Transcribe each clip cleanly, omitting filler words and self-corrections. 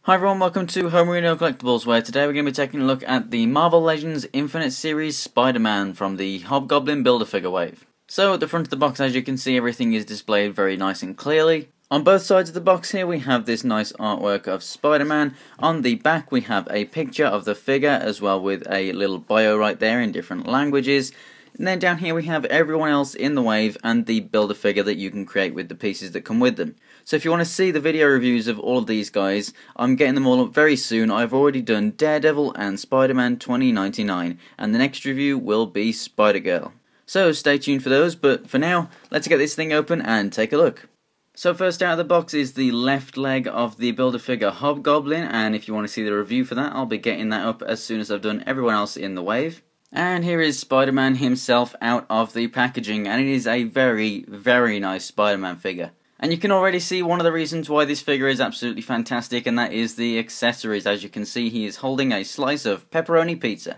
Hi everyone, welcome to Homerino Collectibles, where today we're going to be taking a look at the Marvel Legends Infinite Series Spider-Man from the Hobgoblin Build-A-Figure wave. So at the front of the box, as you can see, everything is displayed very nice and clearly. On both sides of the box here we have this nice artwork of Spider-Man. On the back we have a picture of the figure, as well with a little bio right there in different languages. And then down here we have everyone else in the wave and the Build-A-Figure that you can create with the pieces that come with them. So if you want to see the video reviews of all of these guys, I'm getting them all up very soon. I've already done Daredevil and Spider-Man 2099, and the next review will be Spider-Girl. So stay tuned for those, but for now, let's get this thing open and take a look. So first out of the box is the left leg of the Build-A-Figure Hobgoblin, and if you want to see the review for that, I'll be getting that up as soon as I've done everyone else in the wave. And here is Spider-Man himself out of the packaging, and it is a very, very nice Spider-Man figure. And you can already see one of the reasons why this figure is absolutely fantastic, and that is the accessories. As you can see, he is holding a slice of pepperoni pizza.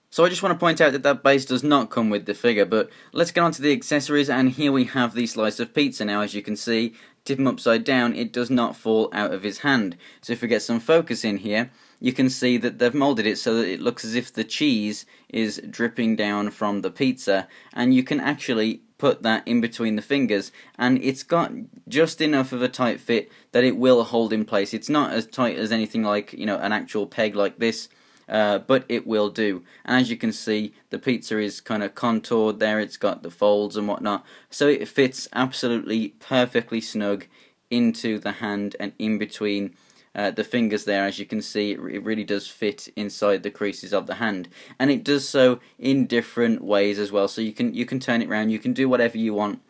So I just want to point out that that base does not come with the figure, but let's get on to the accessories, and here we have the slice of pizza. Now, as you can see, tip him upside down, it does not fall out of his hand. So if we get some focus in here, you can see that they've moulded it so that it looks as if the cheese is dripping down from the pizza, and you can actually put that in between the fingers, and it's got just enough of a tight fit that it will hold in place. It's not as tight as anything like, you know, an actual peg like this, but it will do. And as you can see, the pizza is kind of contoured there, it's got the folds and whatnot, so it fits absolutely perfectly snug into the hand and in between the fingers there. As you can see, it really does fit inside the creases of the hand, and it does so in different ways as well. So you can turn it around, you can do whatever you want.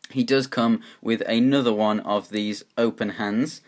He does come with another one of these open hands,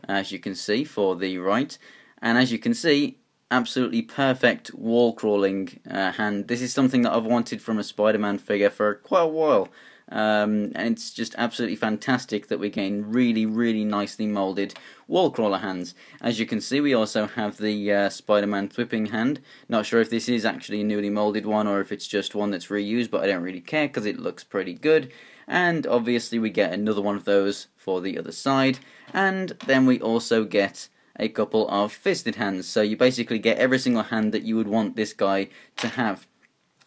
as you can see, for the right, and as you can see, absolutely perfect wall crawling hand. This is something that I've wanted from a Spider-Man figure for quite a while. And it's just absolutely fantastic that we're getting really, really nicely moulded wall crawler hands. As you can see, we also have the Spider-Man whipping hand. Not sure if this is actually a newly moulded one or if it's just one that's reused, but I don't really care because it looks pretty good. And obviously we get another one of those for the other side, and then we also get a couple of fisted hands. So you basically get every single hand that you would want this guy to have.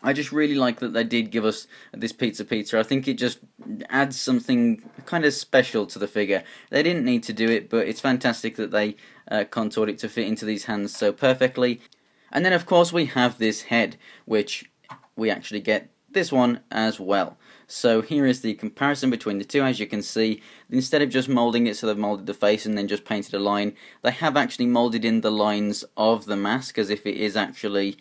I just really like that they did give us this pizza. I think it just adds something kind of special to the figure. They didn't need to do it, but it's fantastic that they contoured it to fit into these hands so perfectly. And then of course we have this head, which we actually get this one as well. So here is the comparison between the two. As you can see, instead of just moulding it so they've moulded the face and then just painted a line, they have actually moulded in the lines of the mask as if it is actually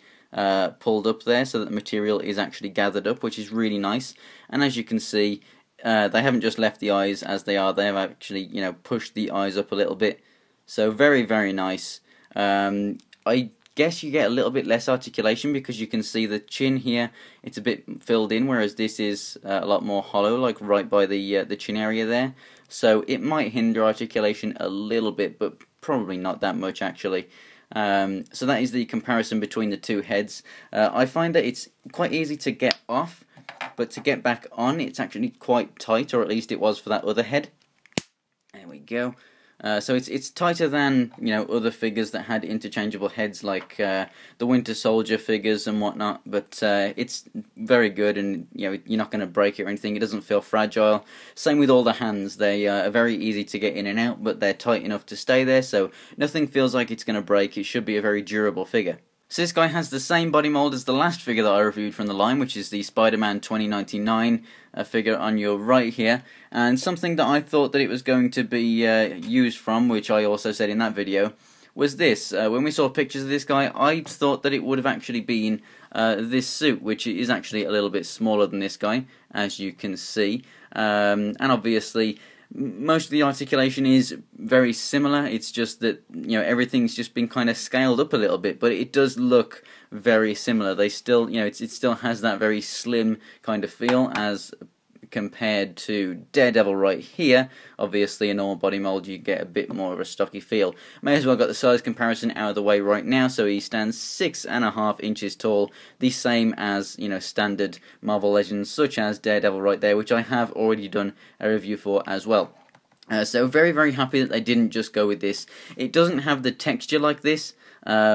pulled up there, so that the material is actually gathered up, which is really nice. And as you can see, they haven't just left the eyes as they are, they have actually, you know, pushed the eyes up a little bit. So very, very nice. I guess you get a little bit less articulation because you can see the chin here, it's a bit filled in, whereas this is a lot more hollow, like right by the chin area there. So it might hinder articulation a little bit, but probably not that much actually. So that is the comparison between the two heads. I find that it's quite easy to get off, but to get back on, it's actually quite tight, or at least it was for that other head. There we go. So it's tighter than, you know, other figures that had interchangeable heads, like the Winter Soldier figures and whatnot. But it's very good, and you know, you're not going to break it or anything. It doesn't feel fragile. Same with all the hands; they are very easy to get in and out, but they're tight enough to stay there, so nothing feels like it's going to break. It should be a very durable figure. So this guy has the same body mold as the last figure that I reviewed from the line, which is the Spider-Man 2099 figure on your right here. And something that I thought that it was going to be used from, which I also said in that video, was this. When we saw pictures of this guy, I thought that it would have actually been this suit, which is actually a little bit smaller than this guy, as you can see. And obviously, most of the articulation is very similar. It's just that, you know, everything's just been kind of scaled up a little bit, but it does look very similar. They still, you know, it still has that very slim kind of feel as compared to Daredevil right here. Obviously, a normal body mold, you get a bit more of a stocky feel. May as well got the size comparison out of the way right now. So he stands 6.5 inches tall, the same as, you know, standard Marvel Legends such as Daredevil right there, which I have already done a review for as well. So very, very happy that they didn't just go with this. It doesn't have the texture like this,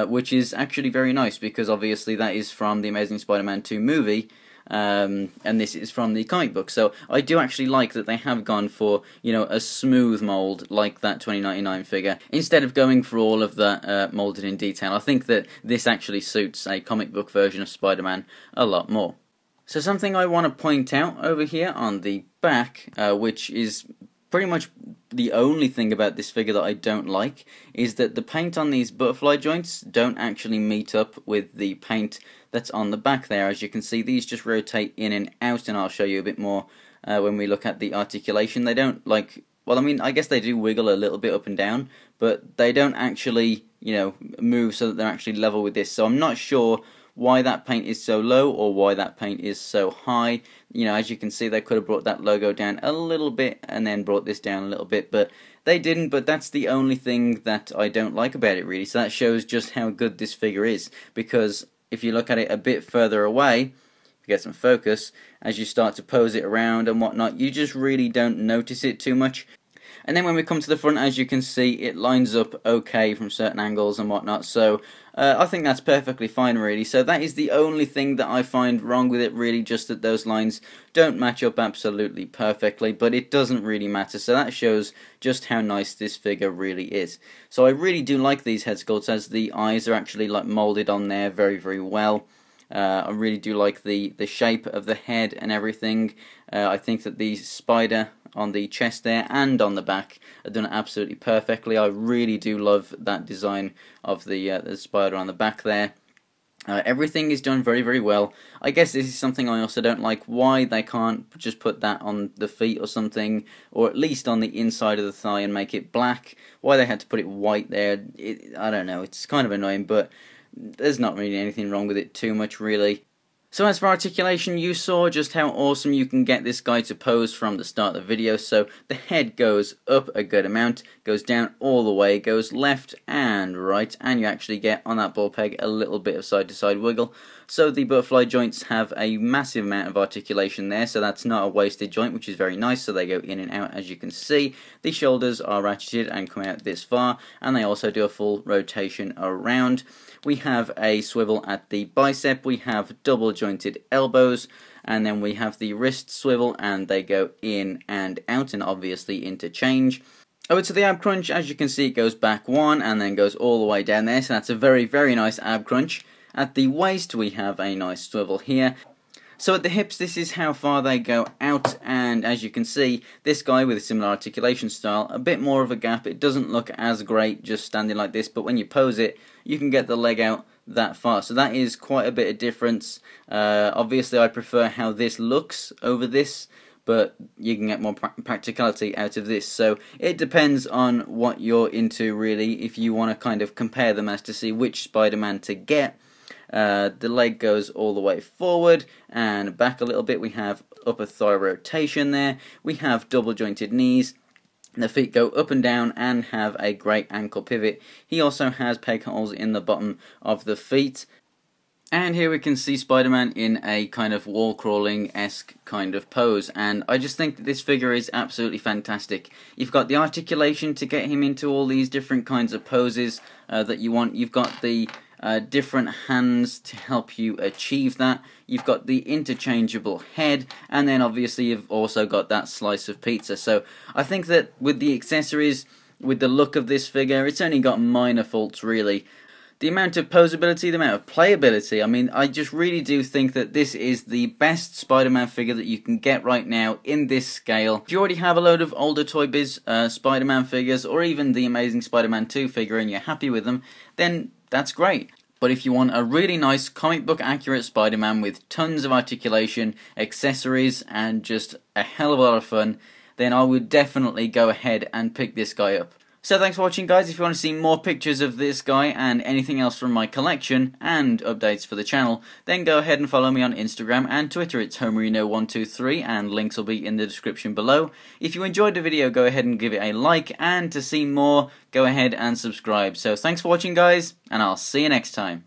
which is actually very nice, because obviously that is from the Amazing Spider-Man 2 movie, and this is from the comic book. So I do actually like that they have gone for, you know, a smooth mold like that 2099 figure, instead of going for all of that molded in detail. I think that this actually suits a comic book version of Spider-Man a lot more. So something I want to point out over here on the back, which is pretty much the only thing about this figure that I don't like, is that the paint on these butterfly joints don't actually meet up with the paint that's on the back there. As you can see, these just rotate in and out, and I'll show you a bit more when we look at the articulation. They don't, like, well, I mean, I guess they do wiggle a little bit up and down, but they don't actually, you know, move so that they're actually level with this. So I'm not sure why that paint is so low or why that paint is so high. You know, as you can see, they could have brought that logo down a little bit and then brought this down a little bit, but they didn't. But that's the only thing that I don't like about it, really. So that shows just how good this figure is, because if you look at it a bit further away, if you get some focus, as you start to pose it around and whatnot, you just really don't notice it too much. And then when we come to the front, as you can see, it lines up okay from certain angles and whatnot, so I think that's perfectly fine, really. So that is the only thing that I find wrong with it, really, just that those lines don't match up absolutely perfectly, but it doesn't really matter, so that shows just how nice this figure really is. So I really do like these head sculpts, as the eyes are actually like moulded on there very, very well. I really do like the shape of the head and everything. I think that the spider on the chest there and on the back are done absolutely perfectly. I really do love that design of the spider on the back there. Everything is done very, very well. I guess this is something I also don't like, why they can't just put that on the feet or something, or at least on the inside of the thigh and make it black. Why they had to put it white there, I don't know, it's kind of annoying, but there's not really anything wrong with it too much, really. So as for articulation, you saw just how awesome you can get this guy to pose from the start of the video. So the head goes up a good amount, goes down all the way, goes left and right, and you actually get on that ball peg a little bit of side to side wiggle. So the butterfly joints have a massive amount of articulation there, so that's not a wasted joint, which is very nice. So they go in and out, as you can see. The shoulders are ratcheted and come out this far, and they also do a full rotation around. We have a swivel at the bicep, we have double jointed elbows, and then we have the wrist swivel, and they go in and out and obviously interchange. Over to the ab crunch, as you can see, it goes back one and then goes all the way down there, so that's a very, very nice ab crunch. At the waist, we have a nice swivel here. So at the hips, this is how far they go out, and as you can see, this guy with a similar articulation style, a bit more of a gap. It doesn't look as great just standing like this, but when you pose it, you can get the leg out that far. So that is quite a bit of difference. Obviously, I prefer how this looks over this, but you can get more practicality out of this. So it depends on what you're into, really, if you want to kind of compare them as to see which Spider-Man to get. The leg goes all the way forward and back a little bit. We have upper thigh rotation there. We have double jointed knees. The feet go up and down and have a great ankle pivot. He also has peg holes in the bottom of the feet. And here we can see Spider-Man in a kind of wall-crawling-esque kind of pose, and I just think that this figure is absolutely fantastic. You've got the articulation to get him into all these different kinds of poses that you want. You've got the different hands to help you achieve that. You've got the interchangeable head, and then obviously you've also got that slice of pizza. So I think that with the accessories, with the look of this figure, it's only got minor faults, really. The amount of posability, the amount of playability, I mean, I just really do think that this is the best Spider-Man figure that you can get right now in this scale. If you already have a load of older Toy Biz Spider-Man figures, or even the Amazing Spider-Man 2 figure, and you're happy with them, then that's great. But if you want a really nice comic book accurate Spider-Man with tons of articulation, accessories, and just a hell of a lot of fun, then I would definitely go ahead and pick this guy up. So thanks for watching, guys. If you want to see more pictures of this guy and anything else from my collection and updates for the channel, then go ahead and follow me on Instagram and Twitter. It's Homerino123, and links will be in the description below. If you enjoyed the video, go ahead and give it a like, and to see more, go ahead and subscribe. So thanks for watching, guys, and I'll see you next time.